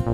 Hai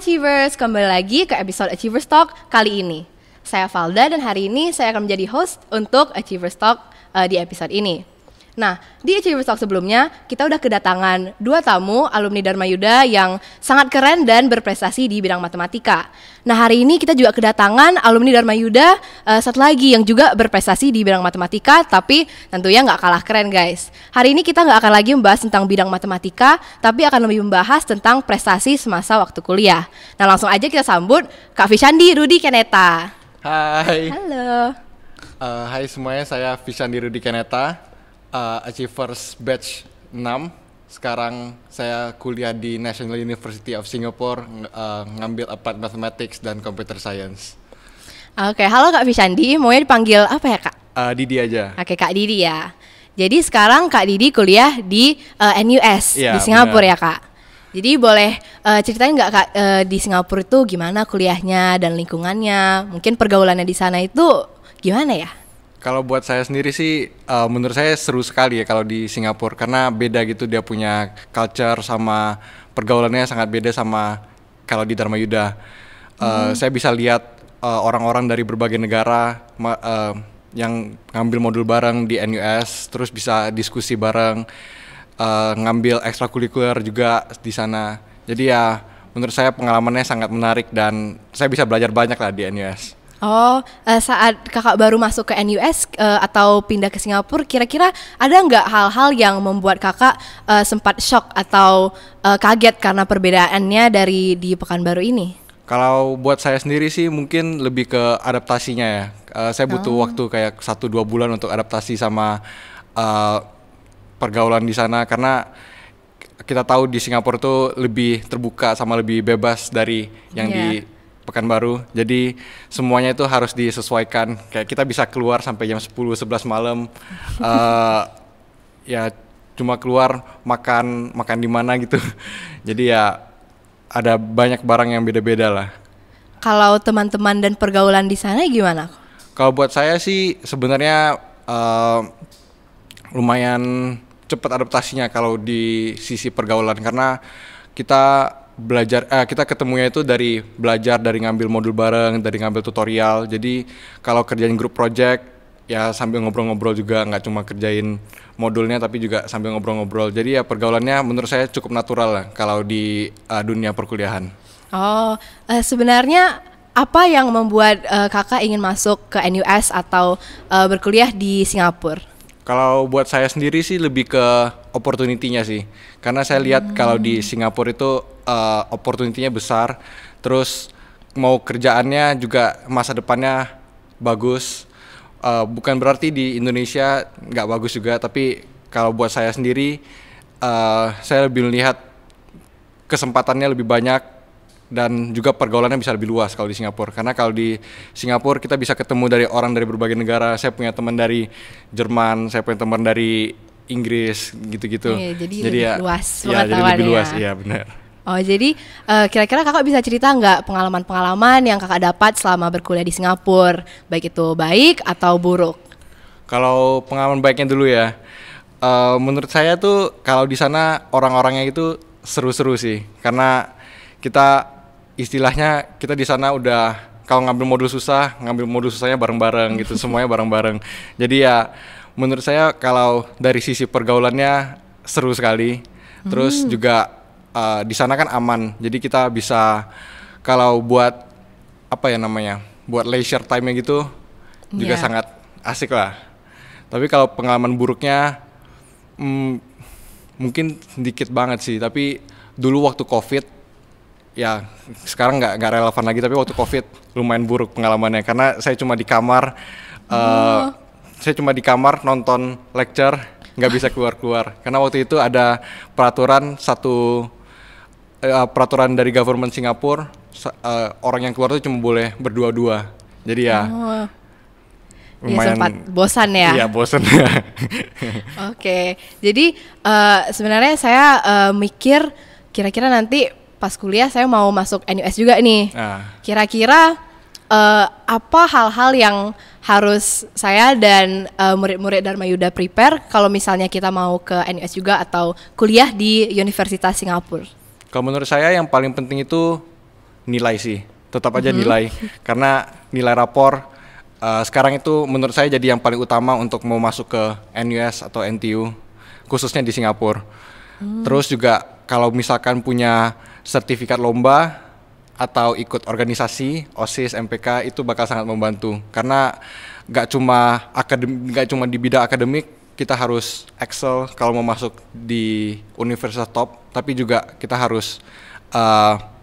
Achievers, kembali lagi ke episode Achievers Talk kali ini. Saya Valda dan hari ini saya akan menjadi host untuk Achievers Talk di episode ini. Nah, di Achievers Talk sebelumnya kita udah kedatangan 2 tamu alumni Dharma Yuda yang sangat keren dan berprestasi di bidang matematika. Nah, hari ini kita juga kedatangan alumni Dharma Yuda satu lagi yang juga berprestasi di bidang matematika, tapi tentunya nggak kalah keren guys. Hari ini kita nggak akan lagi membahas tentang bidang matematika, tapi akan lebih membahas tentang prestasi semasa waktu kuliah. Nah, langsung aja kita sambut Kak Vishandi Rudi Keneta. Hai. Halo. Hai semuanya, saya Vishandi Rudi Keneta, Achievers Batch 6. Sekarang saya kuliah di National University of Singapore, ngambil Applied Mathematics dan Computer Science. Oke, halo Kak Vishandi, maunya dipanggil apa ya Kak? Didi aja. Oke, Kak Didi ya. Jadi sekarang Kak Didi kuliah di NUS ya, di Singapura benar. ya Kak. Jadi boleh ceritain nggak Kak di Singapura itu gimana kuliahnya dan lingkungannya? Mungkin pergaulannya di sana itu gimana ya? Kalau buat saya sendiri sih, menurut saya seru sekali ya kalau di Singapura, karena beda gitu, dia punya culture sama pergaulannya sangat beda sama kalau di Dharma Yuda. Saya bisa lihat orang-orang dari berbagai negara yang ngambil modul bareng di NUS, terus bisa diskusi bareng, ngambil ekstrakurikuler juga di sana. Jadi ya menurut saya pengalamannya sangat menarik dan saya bisa belajar banyak lah di NUS. Oh, saat kakak baru masuk ke NUS atau pindah ke Singapura, kira-kira ada nggak hal-hal yang membuat kakak sempat shock atau kaget karena perbedaannya dari di Pekanbaru ini? Kalau buat saya sendiri sih mungkin lebih ke adaptasinya ya. Saya butuh waktu kayak 1-2 bulan untuk adaptasi sama pergaulan di sana, karena kita tahu di Singapura tuh lebih terbuka sama lebih bebas dari yang di Pekanbaru. Jadi semuanya itu harus disesuaikan. Kayak kita bisa keluar sampai jam 10-11 malam. Ya cuma keluar makan di mana gitu. Jadi ya ada banyak barang yang beda-beda lah. Kalau teman-teman dan pergaulan di sana gimana? Kalau buat saya sih sebenarnya lumayan cepat adaptasinya kalau di sisi pergaulan, karena kita kita ketemunya itu dari belajar, dari ngambil modul bareng, dari ngambil tutorial. Jadi kalau kerjain grup project ya sambil ngobrol-ngobrol juga, nggak cuma kerjain modulnya tapi juga sambil ngobrol-ngobrol. Jadi ya pergaulannya menurut saya cukup natural lah kalau di dunia perkuliahan. Oh, sebenarnya apa yang membuat kakak ingin masuk ke NUS atau berkuliah di Singapura? Kalau buat saya sendiri sih lebih ke opportunity-nya sih. Karena saya lihat kalau di Singapura itu opportunity-nya besar. Terus mau kerjaannya juga masa depannya bagus. Bukan berarti di Indonesia nggak bagus juga. Tapi kalau buat saya sendiri, saya lebih melihat kesempatannya lebih banyak. Dan juga pergaulannya bisa lebih luas kalau di Singapura. Karena kalau di Singapura kita bisa ketemu dari orang dari berbagai negara. Saya punya teman dari Jerman, saya punya teman dari Inggris, gitu-gitu. Jadi lebih ya, luas ya, jadi lebih luas, iya benar. Oh, jadi kira-kira kakak bisa cerita nggak pengalaman-pengalaman yang kakak dapat selama berkuliah di Singapura, baik itu baik atau buruk? Kalau pengalaman baiknya dulu ya, menurut saya tuh kalau di sana orang-orangnya itu seru-seru sih, karena kita istilahnya kita di sana udah kalau ngambil modul susahnya bareng-bareng gitu, semuanya bareng-bareng. Jadi ya menurut saya kalau dari sisi pergaulannya seru sekali. Terus juga di sana kan aman, jadi kita bisa kalau buat buat leisure time-nya gitu juga sangat asik lah. Tapi kalau pengalaman buruknya mungkin sedikit banget sih. Tapi dulu waktu COVID, ya sekarang nggak relevan lagi, tapi waktu COVID lumayan buruk pengalamannya, karena saya cuma di kamar nonton lecture, nggak bisa keluar karena waktu itu ada peraturan dari government Singapura, orang yang keluar itu cuma boleh berdua-dua, jadi ya lumayan sempat bosan ya. Iya, bosan. Oke, jadi sebenarnya saya mikir kira-kira nanti pas kuliah saya mau masuk NUS juga nih. Kira-kira apa hal-hal yang harus saya dan murid-murid Dharma Yuda prepare kalau misalnya kita mau ke NUS juga atau kuliah di Universitas Singapura? Kalau menurut saya yang paling penting itu nilai sih, tetap aja nilai, karena nilai rapor sekarang itu menurut saya jadi yang paling utama untuk mau masuk ke NUS atau NTU, khususnya di Singapura. Terus juga kalau misalkan punya sertifikat lomba atau ikut organisasi, OSIS, MPK itu bakal sangat membantu, karena nggak cuma di bidang akademik kita harus excel kalau mau masuk di universitas top, tapi juga kita harus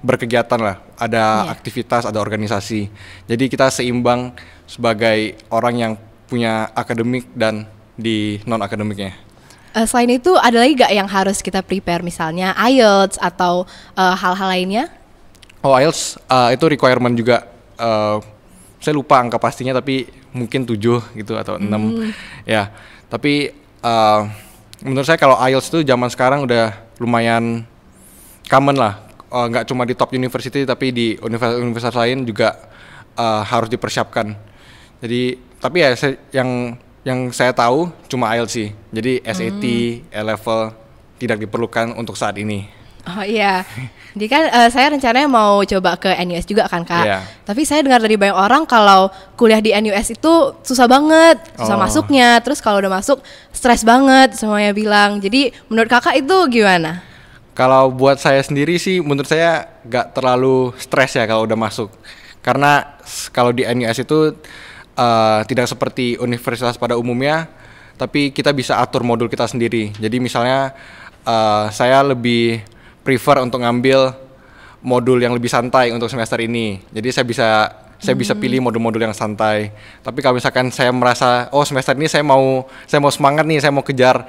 berkegiatan lah, ada aktivitas, ada organisasi. Jadi kita seimbang sebagai orang yang punya akademik dan di non akademiknya. Selain itu ada lagi gak yang harus kita prepare, misalnya IELTS atau hal-hal lainnya? Oh, IELTS itu requirement juga. Saya lupa angka pastinya, tapi mungkin 7 gitu atau 6 ya. Tapi menurut saya kalau IELTS itu zaman sekarang udah lumayan common lah. Nggak cuma di top university, tapi di universitas lain juga harus dipersiapkan. Jadi tapi ya yang saya tahu cuma IELTS sih. Jadi SAT, A-level tidak diperlukan untuk saat ini. Oh iya, jadi kan saya rencananya mau coba ke NUS juga kan Kak. Yeah. Tapi saya dengar dari banyak orang kalau kuliah di NUS itu susah banget, susah masuknya. Terus kalau udah masuk stres banget semuanya bilang. Jadi menurut Kakak itu gimana? Kalau buat saya sendiri sih, menurut saya nggak terlalu stres ya kalau udah masuk. Karena kalau di NUS itu tidak seperti universitas pada umumnya, tapi kita bisa atur modul kita sendiri. Jadi misalnya saya lebih prefer untuk ngambil modul yang lebih santai untuk semester ini. Jadi saya bisa pilih modul-modul yang santai. Tapi kalau misalkan saya merasa semester ini saya mau semangat nih, saya mau kejar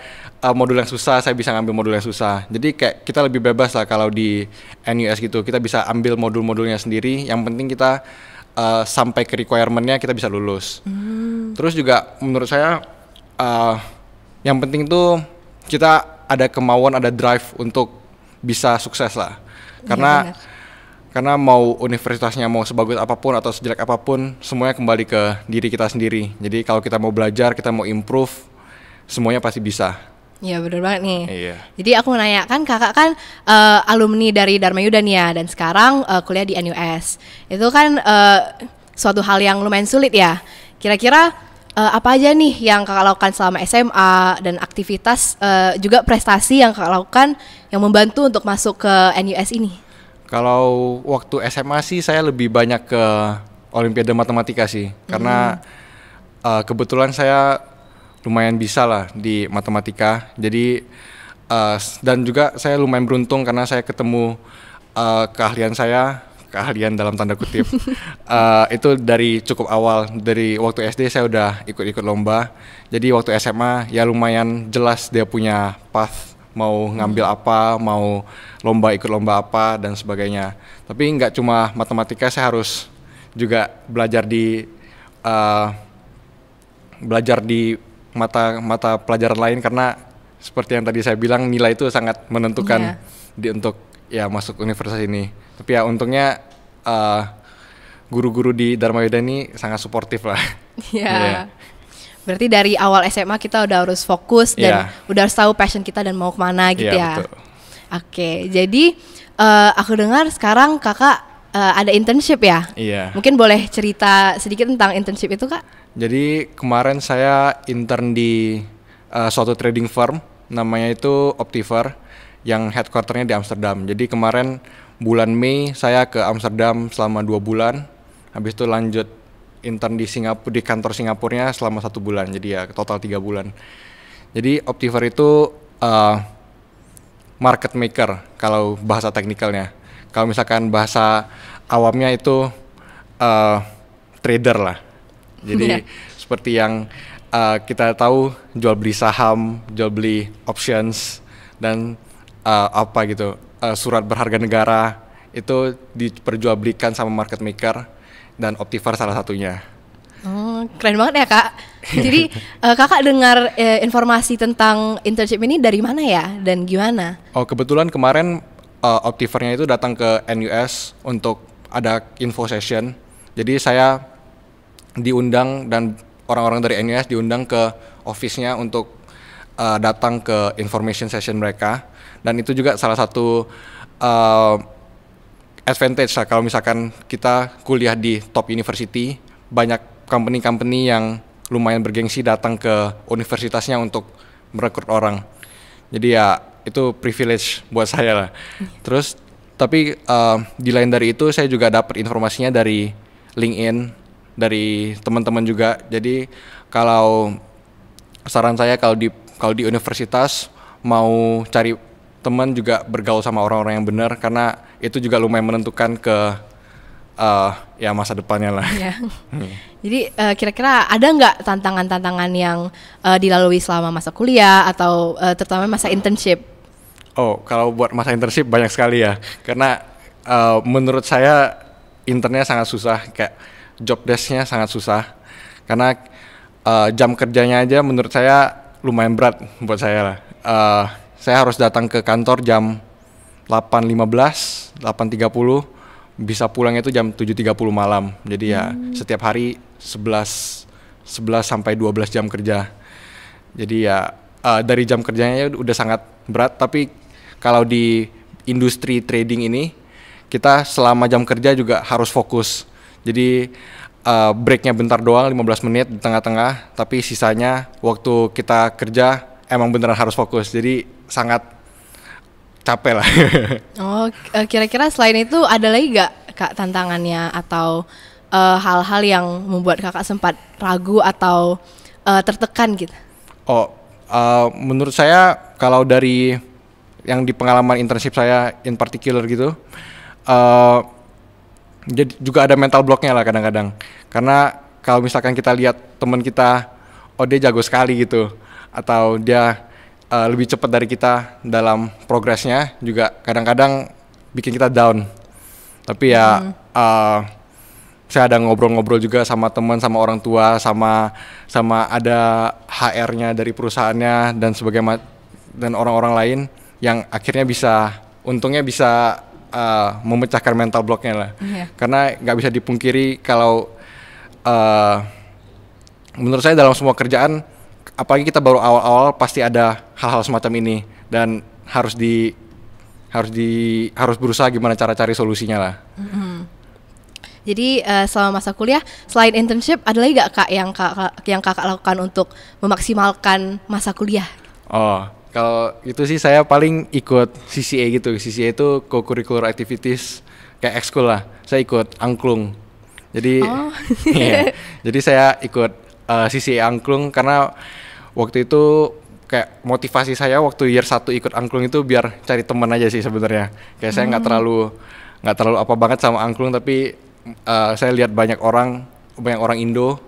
modul yang susah, saya bisa ngambil modul yang susah. Jadi kayak kita lebih bebas lah kalau di NUS gitu. Kita bisa ambil modul-modulnya sendiri. Yang penting kita sampai ke requirement-nya kita bisa lulus. Terus juga menurut saya yang penting tuh kita ada kemauan, ada drive untuk bisa sukses lah. Karena mau universitasnya mau sebagus apapun atau sejelek apapun, semuanya kembali ke diri kita sendiri. Jadi kalau kita mau belajar, kita mau improve, semuanya pasti bisa. Iya benar banget nih. Iya. Jadi aku mau nanya, kan kakak kan alumni dari Dharma Yuda nih ya, dan sekarang kuliah di NUS. Itu kan suatu hal yang lumayan sulit ya. Kira-kira apa aja nih yang kakak lakukan selama SMA dan aktivitas juga prestasi yang kakak lakukan yang membantu untuk masuk ke NUS ini? Kalau waktu SMA sih saya lebih banyak ke Olimpiade Matematika sih, karena kebetulan saya lumayan bisa lah di matematika. Jadi dan juga saya lumayan beruntung karena saya ketemu keahlian dalam tanda kutip itu dari cukup awal. Dari waktu SD saya udah ikut-ikut lomba. Jadi waktu SMA ya lumayan jelas dia punya path, mau ngambil apa, mau ikut lomba apa dan sebagainya. Tapi nggak cuma matematika, saya harus juga belajar di mata pelajaran lain, karena seperti yang tadi saya bilang nilai itu sangat menentukan untuk ya masuk universitas ini. Tapi ya untungnya guru-guru di Dharma Yuda ini sangat suportif lah. Iya. Berarti dari awal SMA kita udah harus fokus dan udah harus tahu passion kita dan mau kemana gitu ya. Betul. Oke, jadi aku dengar sekarang kakak ada internship ya? Iya. Mungkin boleh cerita sedikit tentang internship itu Kak? Jadi kemarin saya intern di suatu trading firm, namanya itu Optiver, yang headquarternya di Amsterdam. Jadi kemarin bulan Mei saya ke Amsterdam selama 2 bulan, habis itu lanjut intern di Singapura, di kantor Singapurnya selama 1 bulan, jadi ya total 3 bulan. Jadi Optiver itu market maker kalau bahasa teknikalnya. Kalau misalkan bahasa awamnya itu trader lah. Jadi seperti yang kita tahu, jual beli saham, jual beli options, dan apa gitu, surat berharga negara itu diperjualbelikan sama market maker, dan Optiver salah satunya. Keren banget ya Kak. Jadi kakak dengar informasi tentang internship ini dari mana ya dan gimana? Kebetulan kemarin Optivernya itu datang ke NUS untuk ada info session. Jadi saya diundang dan orang-orang dari NUS diundang ke office-nya untuk datang ke information session mereka, dan itu juga salah satu advantage lah kalau misalkan kita kuliah di top university, banyak company-company yang lumayan bergengsi datang ke universitasnya untuk merekrut orang. Jadi ya itu privilege buat saya lah. Terus tapi di lain dari itu saya juga dapat informasinya dari LinkedIn, dari teman-teman juga. Jadi kalau saran saya kalau di universitas mau cari teman juga bergaul sama orang-orang yang benar, karena itu juga lumayan menentukan ke ya masa depannya lah. Ya. Jadi kira-kira ada nggak tantangan-tantangan yang dilalui selama masa kuliah atau terutama masa internship? Oh, kalau buat masa internship banyak sekali ya, karena menurut saya internnya sangat susah, kayak job desk-nya sangat susah, karena jam kerjanya aja menurut saya lumayan berat buat saya lah. Saya harus datang ke kantor jam 8.15, 8.30, bisa pulang itu jam 7.30 malam. Jadi ya setiap hari 11 sampai 12 jam kerja. Jadi ya dari jam kerjanya udah sangat berat, tapi kalau di industri trading ini kita selama jam kerja juga harus fokus. Jadi breaknya bentar doang, 15 menit di tengah-tengah, tapi sisanya waktu kita kerja emang beneran harus fokus. Jadi sangat capek lah. Oh, kira-kira selain itu ada lagi gak Kak tantangannya atau hal-hal yang membuat Kakak sempat ragu atau tertekan gitu? Oh, menurut saya kalau dari yang di pengalaman internship saya in particular gitu, jadi juga ada mental blocknya lah kadang-kadang. Karena kalau misalkan kita lihat teman kita, oh dia jago sekali gitu, atau dia lebih cepat dari kita dalam progresnya, juga kadang-kadang bikin kita down. Tapi ya saya ada ngobrol-ngobrol juga sama teman, sama orang tua, sama ada HR-nya dari perusahaannya dan sebagainya, dan orang-orang lain yang akhirnya untungnya bisa memecahkan mental blocknya lah. Karena nggak bisa dipungkiri kalau menurut saya dalam semua kerjaan, apalagi kita baru awal-awal, pasti ada hal-hal semacam ini, dan harus berusaha gimana cara cari solusinya lah. Jadi selama masa kuliah, selain internship, ada lagi gak Kak yang kakak lakukan untuk memaksimalkan masa kuliah? Oh, kalau itu sih saya paling ikut CCA gitu. CCA itu co-curricular activities, kayak ekskul lah. Saya ikut angklung. Jadi iya, jadi saya ikut CCA angklung karena waktu itu kayak motivasi saya waktu year 1 ikut angklung itu biar cari teman aja sih sebenarnya. Kayak saya nggak terlalu apa banget sama angklung, tapi saya lihat banyak orang Indo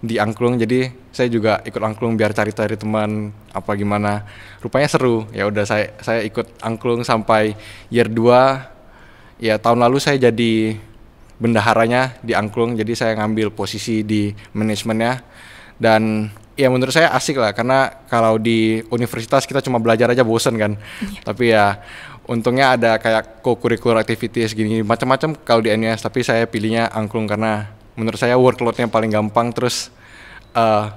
di angklung, jadi saya juga ikut angklung biar cari teman apa gimana. Rupanya seru. Ya udah saya ikut angklung sampai year 2. Ya tahun lalu saya jadi bendaharanya di angklung, jadi saya ngambil posisi di manajemennya. Dan ya menurut saya asik lah, karena kalau di universitas kita cuma belajar aja bosen kan. Tapi ya untungnya ada kayak co-curricular activities gini macam-macam kalau di NUS, tapi saya pilihnya angklung karena menurut saya workload-nya paling gampang. Terus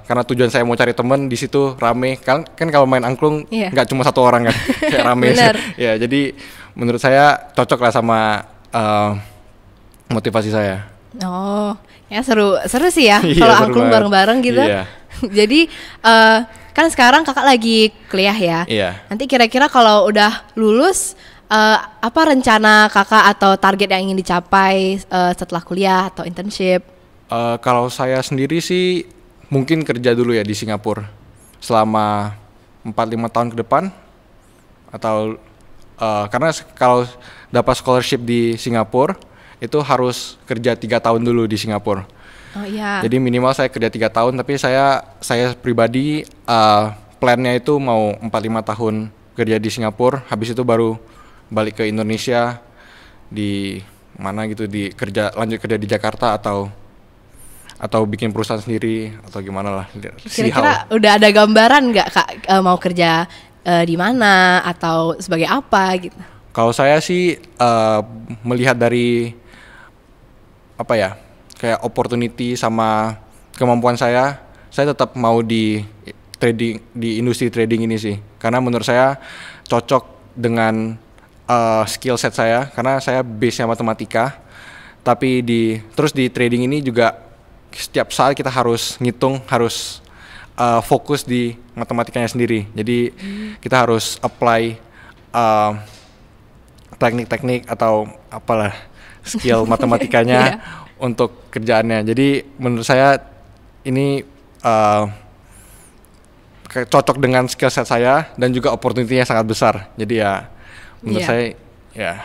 karena tujuan saya mau cari teman di situ rame kan kalau main angklung nggak cuma satu orang kan, kayak rame. Ya jadi menurut saya cocok lah sama motivasi saya. Oh, ya seru sih ya kalau angklung bareng-bareng gitu. Jadi kan sekarang kakak lagi kuliah ya. Nanti kira-kira kalau udah lulus apa rencana kakak atau target yang ingin dicapai setelah kuliah atau internship? Kalau saya sendiri sih mungkin kerja dulu ya di Singapura selama 4-5 tahun ke depan, atau karena kalau dapat scholarship di Singapura itu harus kerja 3 tahun dulu di Singapura. Jadi minimal saya kerja 3 tahun, tapi saya pribadi plannya itu mau 4-5 tahun kerja di Singapura, habis itu baru balik ke Indonesia di mana gitu, lanjut kerja di Jakarta atau bikin perusahaan sendiri atau gimana lah. Kira-kira udah ada gambaran nggak Kak mau kerja di mana atau sebagai apa gitu? Kalau saya sih melihat dari apa ya, kayak opportunity sama kemampuan saya tetap mau di trading, di industri trading ini sih, karena menurut saya cocok dengan skill set saya, karena saya base-nya matematika, tapi terus di trading ini juga setiap saat kita harus ngitung, harus fokus di matematikanya sendiri. Jadi kita harus apply teknik-teknik atau apalah skill matematikanya untuk kerjaannya. Jadi menurut saya ini cocok dengan skill set saya dan juga opportunity-nya sangat besar. Jadi ya menurut saya ya.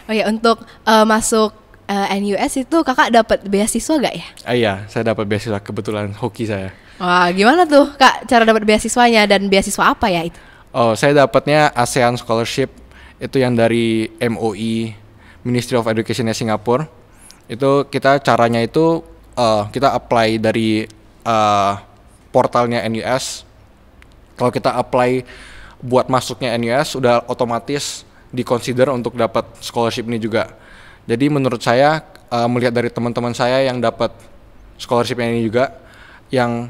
Oh ya, untuk masuk NUS itu kakak dapat beasiswa gak ya? Iya, saya dapat beasiswa, kebetulan hoki saya. Wah, gimana tuh kak cara dapat beasiswanya dan beasiswa apa ya itu? Oh, saya dapatnya ASEAN Scholarship, itu yang dari MOE, Ministry of Education-nya Singapura. Itu caranya itu kita apply dari portalnya NUS. Kalau kita apply buat masuknya NUS, udah otomatis di-consider untuk dapat scholarship ini juga. Jadi menurut saya, melihat dari teman-teman saya yang dapat scholarship ini juga, yang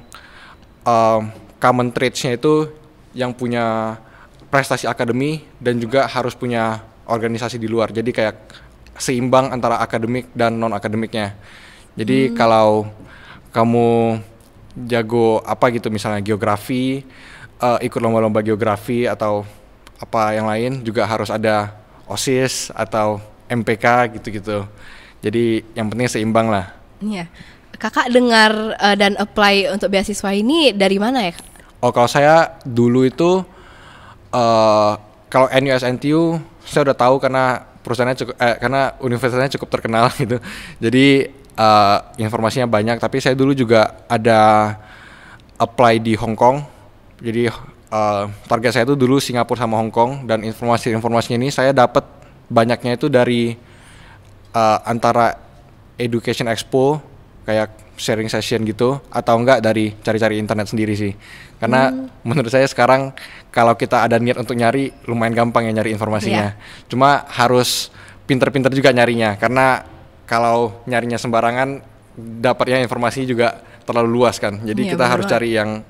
common traits-nya itu yang punya prestasi akademi dan juga harus punya organisasi di luar. Jadi kayak seimbang antara akademik dan non-akademiknya. Jadi kalau kamu jago apa gitu, misalnya geografi, ikut lomba-lomba geografi atau apa yang lain, juga harus ada OSIS atau MPK gitu-gitu. Jadi yang penting seimbang lah. Iya. Kakak dengar dan apply untuk beasiswa ini dari mana ya? Oh, kalau saya dulu itu kalau NUS NTU saya udah tahu karena perusahaannya karena universitasnya cukup terkenal gitu. Jadi informasinya banyak. Tapi saya dulu juga ada apply di Hong Kong. Jadi target saya itu dulu Singapura sama Hong Kong, dan informasinya ini saya dapat banyaknya itu dari antara Education Expo, kayak sharing session gitu, atau enggak dari cari-cari internet sendiri sih. Karena menurut saya sekarang kalau kita ada niat untuk nyari, lumayan gampang ya nyari informasinya. Cuma harus pinter-pinter juga nyarinya, karena kalau nyarinya sembarangan, dapatnya informasi juga terlalu luas kan. Jadi kita harus cari yang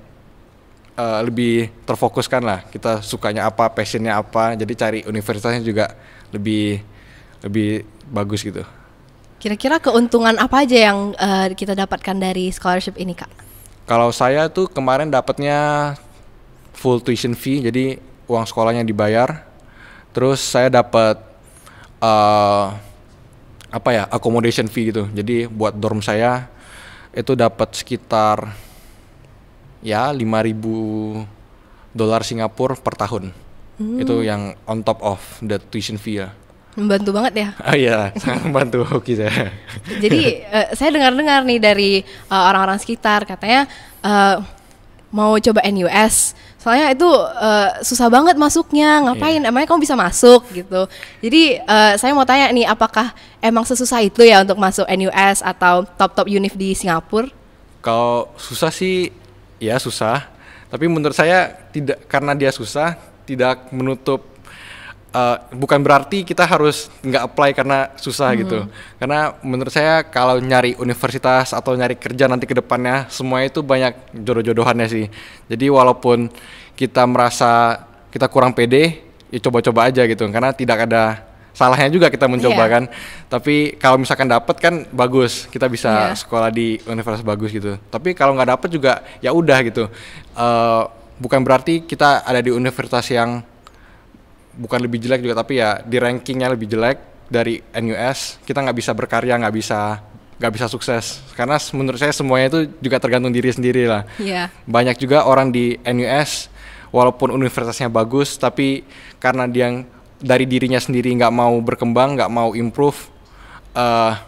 lebih terfokuskan lah. Kita sukanya apa, passionnya apa. Jadi cari universitasnya juga lebih bagus gitu. Kira-kira keuntungan apa aja yang kita dapatkan dari scholarship ini, Kak? Kalau saya tuh kemarin dapatnya full tuition fee, jadi uang sekolahnya dibayar. Terus saya dapat accommodation fee gitu. Jadi buat dorm saya itu dapat sekitar ya $5.000 Singapura per tahun. Itu yang on top of the tuition fee ya. Membantu banget ya. Iya, sangat membantu hoki saya. Jadi saya dengar-dengar nih dari orang-orang sekitar, katanya mau coba NUS. Soalnya itu susah banget masuknya, ngapain? Emangnya kamu bisa masuk gitu. Jadi saya mau tanya nih, apakah emang sesusah itu ya untuk masuk NUS atau top-top univ di Singapura? Kalau susah sih, ya susah. Tapi menurut saya tidak, karena dia susah, tidak menutup. Bukan berarti kita harus nggak apply karena susah gitu. Karena menurut saya kalau nyari universitas atau nyari kerja nanti ke depannya, semua itu banyak jodoh-jodohannya sih. Jadi walaupun kita merasa kita kurang pede, ya coba-coba aja gitu. Karena tidak ada salahnya juga kita mencoba kan. Tapi kalau misalkan dapat kan bagus, kita bisa sekolah di universitas bagus gitu. Tapi kalau nggak dapat juga ya udah gitu. Bukan berarti kita ada di universitas yang bukan lebih jelek juga, tapi ya di rankingnya lebih jelek dari NUS, kita nggak bisa berkarya, nggak bisa sukses. Karena menurut saya semuanya itu juga tergantung diri sendiri lah. Banyak juga orang di NUS walaupun universitasnya bagus, tapi karena dia dari dirinya sendiri nggak mau berkembang, nggak mau improve,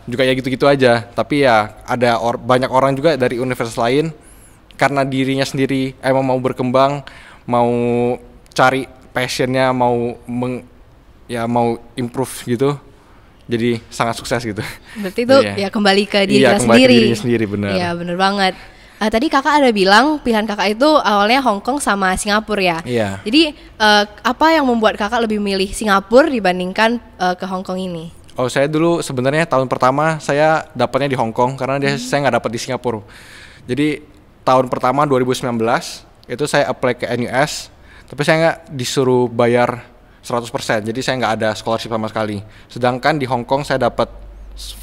juga ya gitu-gitu aja. Tapi ya ada banyak orang juga dari universitas lain karena dirinya sendiri emang mau berkembang, mau cari passionnya, mau improve gitu, jadi sangat sukses gitu. Berarti itu ya kembali ke diri sendiri. Kembali ke dirinya sendiri, benar. Iya, benar banget. Tadi kakak ada bilang pilihan kakak itu awalnya Hong Kong sama Singapura ya. Iya. Jadi apa yang membuat kakak lebih milih Singapura dibandingkan ke Hong Kong ini? Oh, saya dulu sebenarnya tahun pertama saya dapatnya di Hong Kong karena saya nggak dapat di Singapura. Jadi tahun pertama 2019 itu saya apply ke NUS, tapi saya nggak disuruh bayar 100%. Jadi saya nggak ada scholarship sama sekali. Sedangkan di Hong Kong saya dapat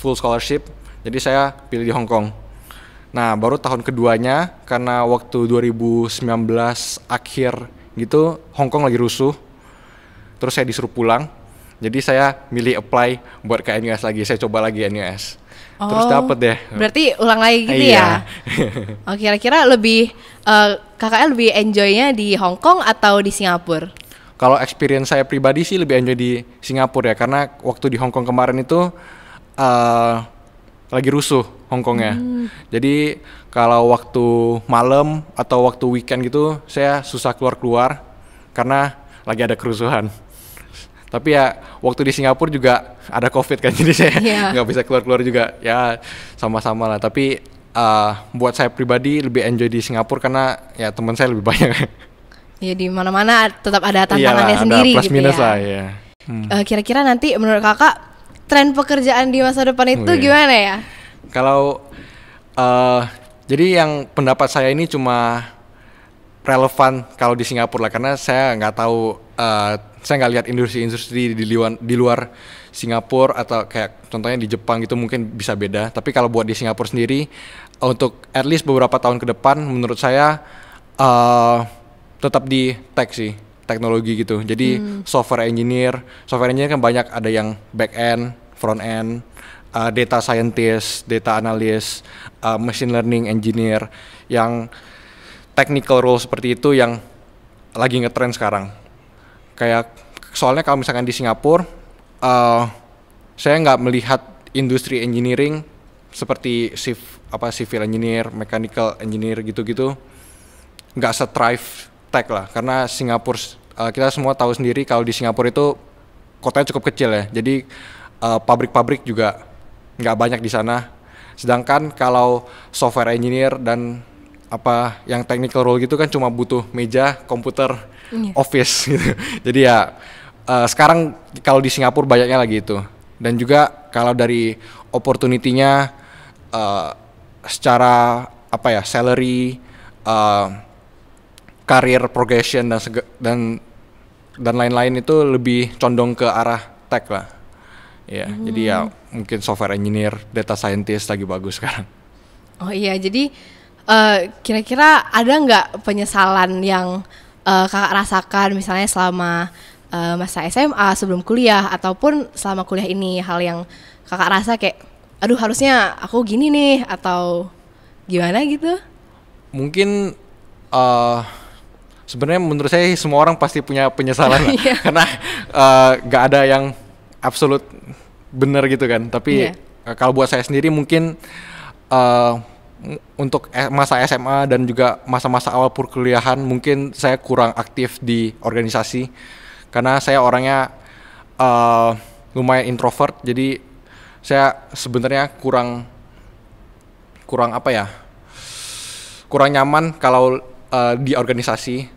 full scholarship, jadi saya pilih di Hong Kong. Nah, baru tahun keduanya karena waktu 2019 akhir gitu Hong Kong lagi rusuh, terus saya disuruh pulang. Jadi saya milih apply buat ke NUS lagi, saya coba lagi NUS. Terus dapet deh. Berarti ulang lagi gitu Iya. ya? Oh, kira-kira lebih kakaknya lebih enjoy-nya di Hong Kong atau di Singapura? Kalau experience saya pribadi sih lebih enjoy di Singapura ya, karena waktu di Hong Kong kemarin itu lagi rusuh Hong Kongnya. Jadi kalau waktu malam atau waktu weekend gitu saya susah keluar-keluar karena lagi ada kerusuhan. Tapi ya waktu di Singapura juga ada COVID kan, jadi saya nggak bisa keluar-keluar juga. Ya sama-sama lah. Tapi buat saya pribadi lebih enjoy di Singapura karena ya teman saya lebih banyak. Ya di mana-mana tetap ada tantangannya sendiri ada plus gitu minus ya. lah ya. Kira-kira nanti menurut kakak tren pekerjaan di masa depan itu gimana ya? Kalau jadi yang pendapat saya ini cuma relevan kalau di Singapura lah, karena saya nggak tahu, saya nggak lihat industri di luar Singapura atau kayak contohnya di Jepang gitu mungkin bisa beda. Tapi kalau buat di Singapura sendiri untuk at least beberapa tahun ke depan menurut saya tetap di tech sih, teknologi gitu. Jadi software engineer kan banyak, ada yang back end, front end, data scientist, data analyst, machine learning engineer, yang technical role seperti itu yang lagi ngetrend sekarang. Kayak soalnya kalau misalkan di Singapura, saya nggak melihat industri engineering seperti civil engineer, mechanical engineer gitu-gitu, nggak se-thrive tech lah. Karena Singapura, kita semua tahu sendiri kalau di Singapura itu kotanya cukup kecil ya, jadi pabrik-pabrik juga nggak banyak di sana. Sedangkan kalau software engineer dan yang technical role gitu kan cuma butuh meja, komputer, office gitu. Jadi ya sekarang kalau di Singapura banyaknya lagi itu. Dan juga kalau dari opportunity-nya secara salary, career progression dan lain-lain itu lebih condong ke arah tech lah. Ya, jadi ya mungkin software engineer, data scientist lagi bagus sekarang. Oh iya, jadi kira-kira ada nggak penyesalan yang kakak rasakan misalnya selama masa SMA sebelum kuliah ataupun selama kuliah ini, hal yang kakak rasa kayak aduh harusnya aku gini nih atau gimana gitu? Mungkin sebenarnya menurut saya semua orang pasti punya penyesalan lah. Karena nggak ada yang absolut benar gitu kan. Tapi kalau buat saya sendiri mungkin untuk masa SMA dan juga masa-masa awal perkuliahan mungkin saya kurang aktif di organisasi karena saya orangnya lumayan introvert, jadi saya sebenarnya kurang nyaman kalau di organisasi.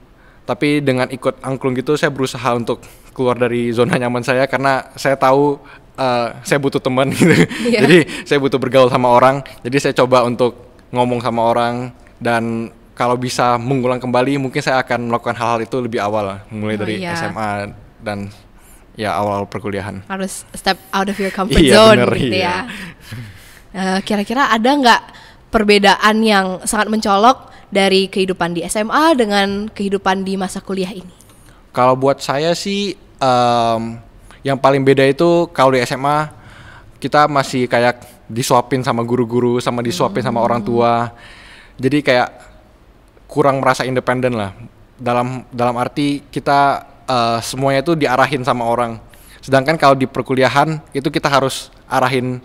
Tapi dengan ikut angklung gitu saya berusaha untuk keluar dari zona nyaman saya karena saya tahu saya butuh teman gitu. Jadi saya butuh bergaul sama orang, jadi saya coba untuk ngomong sama orang, dan kalau bisa mengulang kembali mungkin saya akan melakukan hal-hal itu lebih awal, mulai dari SMA dan ya awal perkuliahan. Harus step out of your comfort zone gitu ya. Kira-kira ada nggak perbedaan yang sangat mencolok dari kehidupan di SMA dengan kehidupan di masa kuliah ini? Kalau buat saya sih yang paling beda itu kalau di SMA kita masih kayak disuapin sama guru-guru, sama disuapin sama orang tua. Jadi kayak kurang merasa independen lah. Dalam arti kita semuanya itu diarahin sama orang. Sedangkan kalau di perkuliahan itu kita harus arahin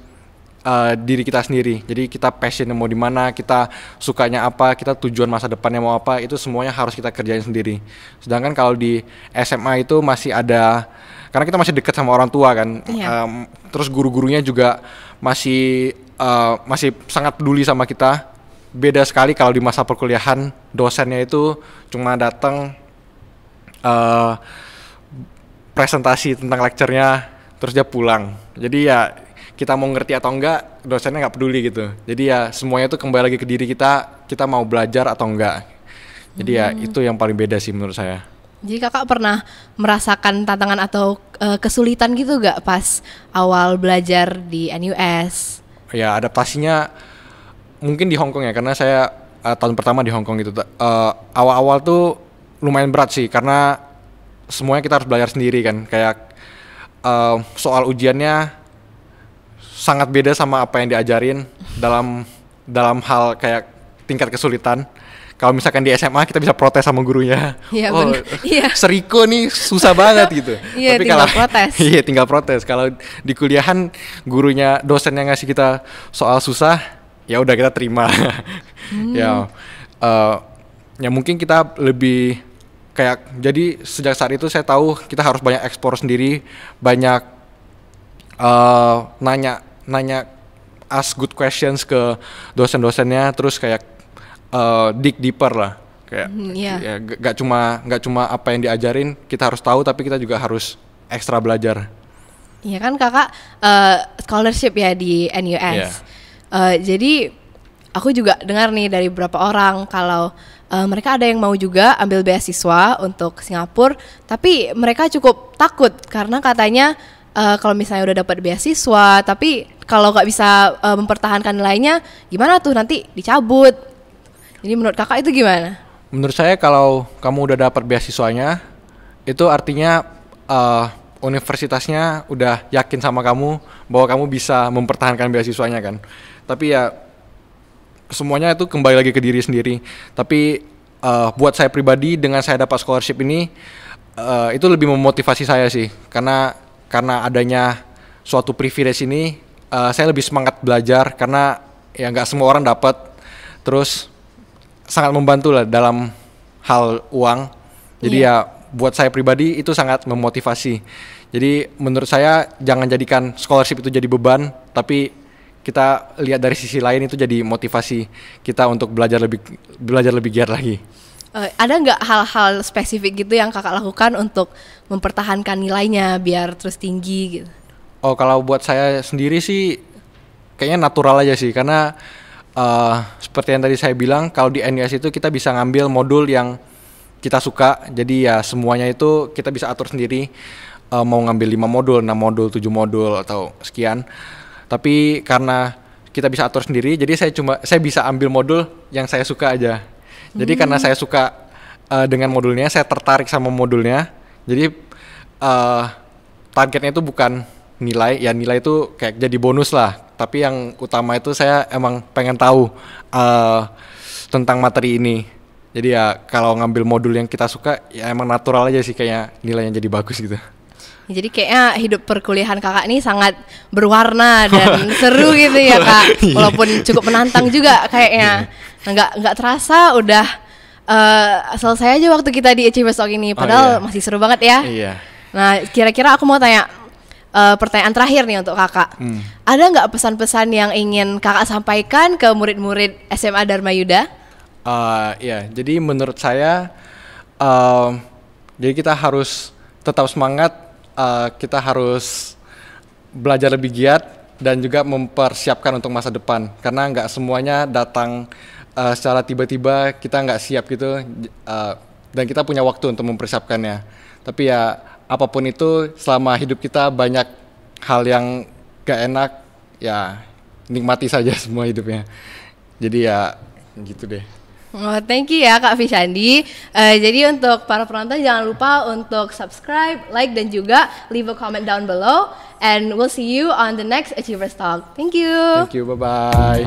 diri kita sendiri. Jadi kita passion mau di mana, kita sukanya apa, kita tujuan masa depannya mau apa, itu semuanya harus kita kerjain sendiri. Sedangkan kalau di SMA itu masih ada, karena kita masih dekat sama orang tua kan, terus guru-gurunya juga masih sangat peduli sama kita. Beda sekali kalau di masa perkuliahan, dosennya itu cuma datang presentasi tentang lecture-nya, terus dia pulang. Jadi ya kita mau ngerti atau enggak, dosennya nggak peduli gitu. Jadi ya semuanya itu kembali lagi ke diri kita mau belajar atau enggak. Jadi ya itu yang paling beda sih menurut saya. Jadi kakak pernah merasakan tantangan atau kesulitan gitu gak pas awal belajar di NUS? Ya adaptasinya mungkin di Hong Kong ya, karena saya tahun pertama di Hong Kong gitu. Awal-awal tuh lumayan berat sih, karena semuanya kita harus belajar sendiri kan. Kayak soal ujiannya sangat beda sama apa yang diajarin dalam hal kayak tingkat kesulitan. Kalau misalkan di SMA kita bisa protes sama gurunya. Iya, iya. Seriko nih susah banget gitu. Iya, tapi tinggal kalau protes. Iya, tinggal protes. Kalau di kuliahan gurunya, dosen yang ngasih kita soal susah, ya udah kita terima. Ya mungkin kita lebih kayak, jadi sejak saat itu saya tahu kita harus banyak eksplor sendiri, banyak nanya ask good questions ke dosen-dosennya, terus kayak dig deeper lah, kayak ya, gak cuma apa yang diajarin kita harus tahu, tapi kita juga harus ekstra belajar. Iya kan kakak scholarship ya di NUS. Jadi aku juga dengar nih dari beberapa orang kalau mereka ada yang mau juga ambil beasiswa untuk Singapura, tapi mereka cukup takut karena katanya kalau misalnya udah dapat beasiswa, tapi kalau nggak bisa mempertahankan nilainya, gimana tuh nanti dicabut. Jadi menurut kakak itu gimana? Menurut saya kalau kamu udah dapat beasiswanya, itu artinya universitasnya udah yakin sama kamu bahwa kamu bisa mempertahankan beasiswanya kan. Tapi ya semuanya itu kembali lagi ke diri sendiri. Tapi buat saya pribadi, dengan saya dapat scholarship ini, itu lebih memotivasi saya sih. Karena adanya suatu privilege ini, saya lebih semangat belajar karena ya nggak semua orang dapat. Terus sangat membantu lah dalam hal uang. Jadi ya buat saya pribadi itu sangat memotivasi. Jadi menurut saya jangan jadikan scholarship itu jadi beban, tapi kita lihat dari sisi lain itu jadi motivasi kita untuk belajar lebih giat lagi. Ada nggak hal-hal spesifik gitu yang kakak lakukan untuk mempertahankan nilainya biar terus tinggi gitu? Oh, kalau buat saya sendiri sih kayaknya natural aja sih, karena seperti yang tadi saya bilang, kalau di NUS itu kita bisa ngambil modul yang kita suka. Jadi ya semuanya itu kita bisa atur sendiri, mau ngambil 5 modul, 6 modul, 7 modul atau sekian. Tapi karena kita bisa atur sendiri, jadi saya bisa ambil modul yang saya suka aja. Jadi karena saya suka dengan modulnya, saya tertarik sama modulnya. Jadi targetnya itu bukan nilai, ya nilai itu kayak jadi bonus lah. Tapi yang utama itu saya emang pengen tahu tentang materi ini. Jadi ya kalau ngambil modul yang kita suka, ya emang natural aja sih kayak nilainya jadi bagus gitu. Jadi kayaknya hidup perkuliahan kakak ini sangat berwarna dan seru gitu ya kak. Walaupun cukup menantang juga kayaknya. Nggak terasa udah selesai aja waktu kita di Achievers Talk ini. Padahal masih seru banget ya. Iya. Nah kira-kira aku mau tanya pertanyaan terakhir nih untuk kakak. Ada nggak pesan-pesan yang ingin kakak sampaikan ke murid-murid SMA Dharma Yuda? Ya, jadi menurut saya jadi kita harus tetap semangat, kita harus belajar lebih giat dan juga mempersiapkan untuk masa depan, karena nggak semuanya datang secara tiba-tiba, kita nggak siap gitu, dan kita punya waktu untuk mempersiapkannya. Tapi ya apapun itu, selama hidup kita banyak hal yang gak enak, ya nikmati saja semua hidupnya. Jadi ya gitu deh. Oh, thank you ya Kak Fishandi. Jadi untuk para penonton jangan lupa untuk subscribe, like, dan juga leave a comment down below. And we'll see you on the next Achievers Talk. Thank you. Thank you, bye-bye.